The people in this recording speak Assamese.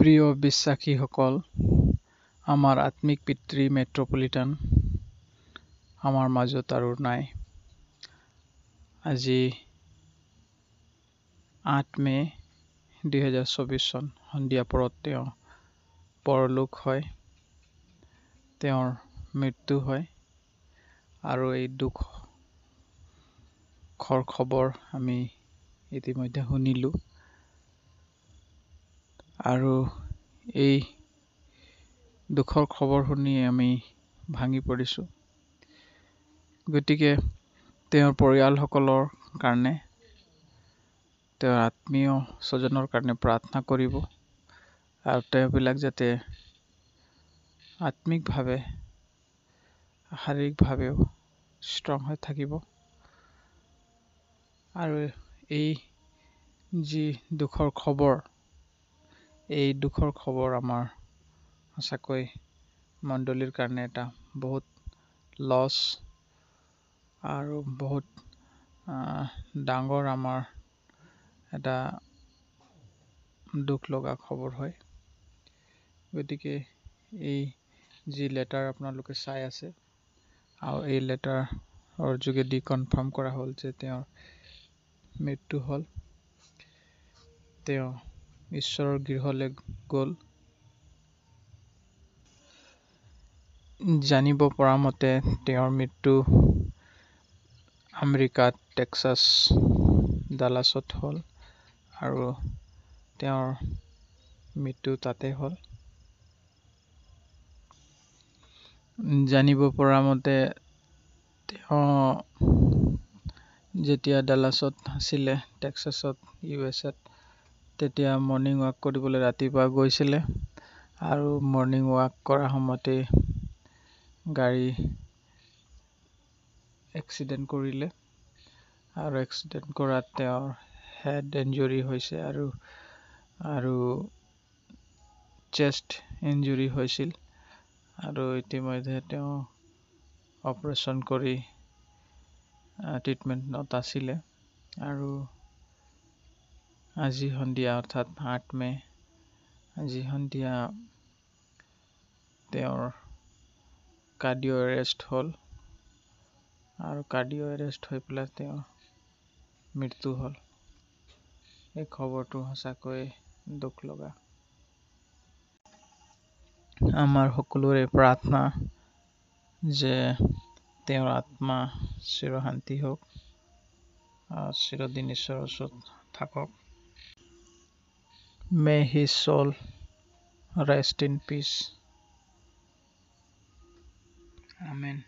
প্ৰিয় বিশ্বাসীসকল, আমাৰ আত্মিক পিতৃ মেট্ৰপলিটান আমাৰ মাজত আৰু নাই। আজি 8 মে 2024 চন সন্ধিয়া পৰত তেওঁ পৰলোক হয়, তেওঁৰ মৃত্যু হয়। আৰু এই দুখৰ খবৰ আমি ইতিমধ্যে শুনিলোঁ। আৰু এই দুখৰ খবৰ শুনি আমি ভাঙি পৰিছোঁ। গতিকে তেওঁৰ পৰিয়ালসকলৰ কাৰণে, তেওঁৰ আত্মীয় স্বজনৰ কাৰণে প্ৰাৰ্থনা কৰিব আৰু তেওঁবিলাক যাতে আত্মিকভাৱে, শাৰীৰিকভাৱেও ষ্ট্ৰং হৈ থাকিব। আৰু এই যি দুখৰ খবৰ, এই দুখৰ খবৰ আমাৰ সঁচাকৈ মণ্ডলীৰ কাৰণে এটা বহুত লছ আৰু বহুত ডাঙৰ আমাৰ এটা দুখ লগা খবৰ হয়। গতিকে এই যি লেটাৰ আপোনালোকে চাই আছে, আৰু এই লেটাৰৰ যোগেদি কনফাৰ্ম কৰা হ'ল যে তেওঁৰ মৃত্যু হ'ল। তেওঁ ঈশ্বৰৰ গৃহলৈ গ'ল। জানিব পৰা মতে তেওঁৰ মৃত্যু আমেৰিকাত টেক্সাছ ডালাছত হ'ল আৰু তেওঁৰ মৃত্যু তাতে হ'ল। জানিব পৰা মতে তেওঁ যেতিয়া ডালাছত আছিলে, টেক্সাছত USA, তেতিয়া মৰ্ণিং ৱাক কৰিবলৈ ৰাতিপুৱা গৈছিলে আৰু মৰ্ণিং ৱাক কৰা সময়তে গাড়ী এক্সিডেণ্ট কৰিলে আৰু এক্সিডেণ্ট কৰাত তেওঁৰ হেড ইঞ্জুৰি হৈছে আৰু চেষ্ট ইঞ্জুৰি হৈছিল। আৰু ইতিমধ্যে তেওঁ অপাৰেশ্যন কৰি ট্ৰিটমেণ্টত আছিলে। আৰু আজি সন্ধিয়া অৰ্থাৎ 8 মে, আজি সন্ধিয়া তেওঁৰ কাৰ্ডিঅ' এৰেষ্ট হ'ল আৰু কাৰ্ডিঅ' এৰেষ্ট হৈ পেলাই তেওঁৰ মৃত্যু হ'ল। এই খবৰটো সঁচাকৈ দুখ লগা। আমাৰ সকলোৰে প্ৰাৰ্থনা যে তেওঁৰ আত্মা চিৰশান্তি হওক, চিৰদিন ঈশ্বৰৰ ওচৰত থাকক। May his soul rest in peace. Amen.